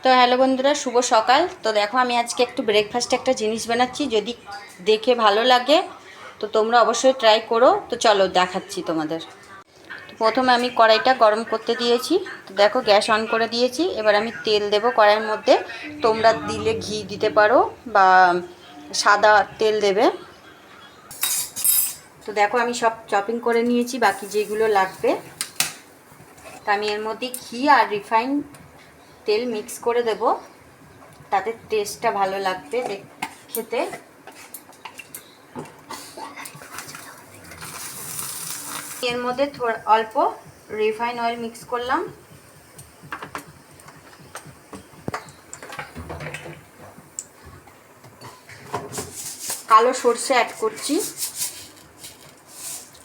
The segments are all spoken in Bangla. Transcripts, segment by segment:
তো হ্যালো বন্ধুরা, শুভ সকাল। তো দেখো আমি আজকে একটু ব্রেকফাস্টে একটা জিনিস বানাচ্ছি, যদি দেখে ভালো লাগে তো তোমরা অবশ্যই ট্রাই করো। তো চলো দেখাচ্ছি তোমাদের। তো প্রথমে আমি কড়াইটা গরম করতে দিয়েছি। তো দেখো গ্যাস অন করে দিয়েছি। এবার আমি তেল দেব কড়াইয়ের মধ্যে। তোমরা দিলে ঘি দিতে পারো বা সাদা তেল দেবে। তো দেখো আমি সব চপিং করে নিয়েছি, বাকি যেগুলো লাগবে। তো আমি এর মধ্যে ঘি আর রিফাইন তেল মিক্স করে দেব, তাতে টেস্টটা ভালো লাগবে খেতে। এর মধ্যে অল্প রিফাইন অয়েল মিক্স করলাম। কালো সরষে অ্যাড করছি,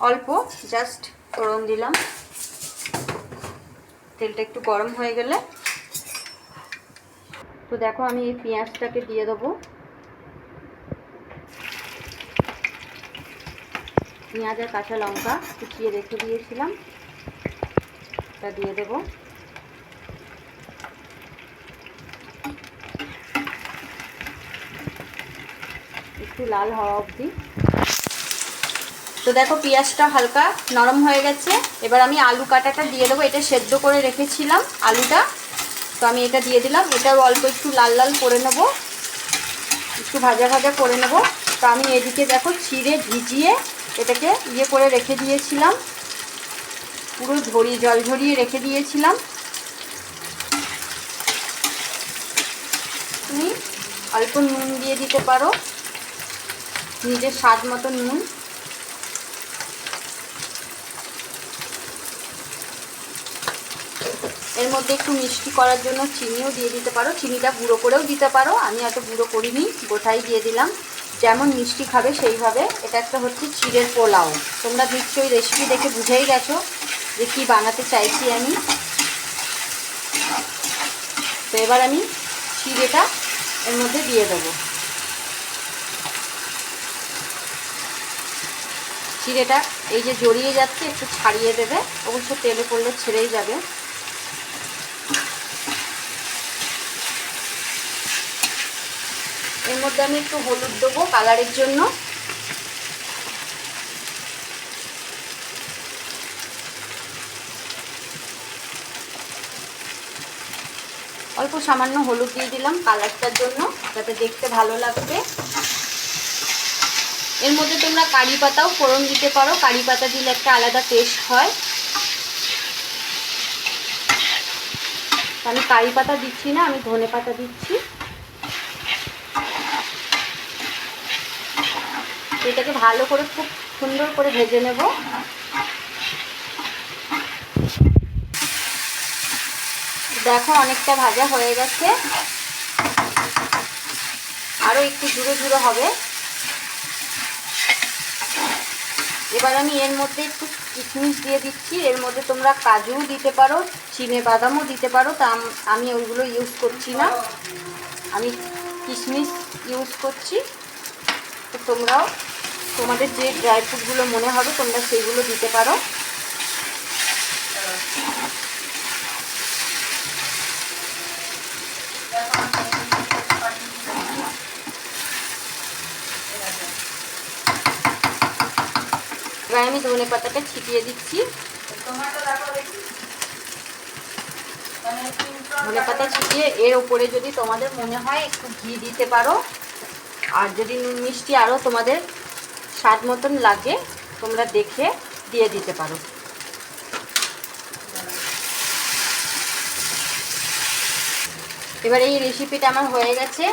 অল্প জাস্ট ফোড়ন দিলাম। তেলটা একটু গরম হয়ে গেলে তো দেখো আমি এই পেঁয়াজটাকে দিয়ে দেবো। পেঁয়াজ আর কাঁচা লঙ্কা কুচিয়ে রেখে দিয়েছিলাম, এটা দিয়ে দেবো। একটু লাল হওয়া অবধি। তো দেখো পেঁয়াজটা হালকা নরম হয়ে গেছে। এবার আমি আলু কাটাটা দিয়ে দেবো। এটা সেদ্ধ করে রেখেছিলাম আলুটা, তো আমি এটা দিয়ে দিলাম। এটাও অল্প একটু লাল লাল করে নেব, একটু ভাজা ভাজা করে নেব। তো আমি এদিকে দেখো চিড়ে ভিজিয়ে এটাকে করে রেখে দিয়েছিলাম, পুরো জল ঝরিয়ে রেখে দিয়েছিলাম। তুমি অল্প নুন দিয়ে দিতে পারো, নিজের স্বাদ মতো নুন। এর মধ্যে একটু মিষ্টি করার জন্য চিনিও দিয়ে দিতে পারো, চিনিটা গুঁড়ো করেও দিতে পারো। আমি এত গুঁড়ো করিনি, গোটাই দিয়ে দিলাম। যেমন মিষ্টি খাবে সেইভাবে। এটা একটা হচ্ছে চিড়ের পোলাও। তোমরা নিশ্চয়ই রেসিপি দেখে বুঝেই গেছো যে কী বানাতে চাইছি আমি। তো এবার আমি চিড়েটা এর মধ্যে দিয়ে দেবো। চিড়েটা এই যে জড়িয়ে যাচ্ছে, একটু ছাড়িয়ে দেবে। অবশ্য তেলে পড়লে ছেড়েই যাবে। এর মধ্যে আমি একটু হলুদ দেবো কালারের জন্য। অল্প সামান্য হলুদ দিয়ে দিলাম কালারটার জন্য, যাতে দেখতে ভালো লাগবে। এর মধ্যে তোমরা কারি পাতাও ফোড়ন দিতে পারো, কারি পাতা দিলে একটা আলাদা টেস্ট হয়। আমি কারি পাতা দিচ্ছি না, আমি ধনে পাতা দিচ্ছি। এটাকে ভালো করে খুব সুন্দর করে ভেজে নেব। দেখো অনেকটা ভাজা হয়ে গেছে, আরও একটু ঝুড়ো ঝুড়ো হবে। এবার আমি এর মধ্যে একটু কিশমিশ দিয়ে দিচ্ছি। এর মধ্যে তোমরা কাজুও দিতে পারো, চিনে বাদামও দিতে পারো। তা আমি ওইগুলো ইউজ করছি না, আমি কিশমিশ ইউজ করছি। তো তোমরাও তোমাদের যে ড্রাই ফ্রুটগুলো মনে হবে তোমরা সেইগুলো দিতে পারো। এবার আমি ধনে পাতাটা ছিটিয়ে দিচ্ছি। ধনে পাতা ছিটিয়ে এর ওপরে যদি তোমাদের মনে হয় একটু ঘি দিতে পারো। আর যদি নুন মিষ্টি আরও তোমাদের স্বাদ মতন লাগে তোমরা দেখে দিয়ে দিতে পারো। এবার এই রেসিপিটা আমার হয়ে গেছে।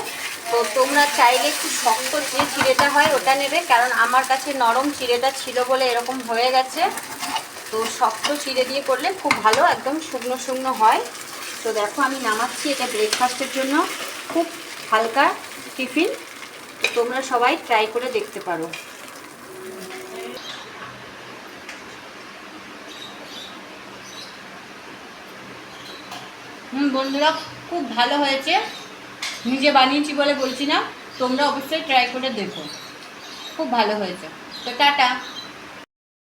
তো তোমরা চাইলে একটু শক্ত যে চিড়েটা হয় ওটা নেবে, কারণ আমার কাছে নরম চিড়েটা ছিল বলে এরকম হয়ে গেছে। তো শক্ত চিড়ে দিয়ে করলে খুব ভালো, একদম শুকনো শুকনো হয়। তো দেখো আমি নামাচ্ছি। এটা ব্রেকফাস্টের জন্য খুব হালকা টিফিন, তোমরা সবাই ট্রাই করে দেখতে পারো। বন্ধুরা খুব ভালো হয়েছে, নিজে বানিয়েছি বলে বলছি না, তোমরা অবশ্যই ট্রাই করে দেখো, খুব ভালো হয়েছে। তো টাটা।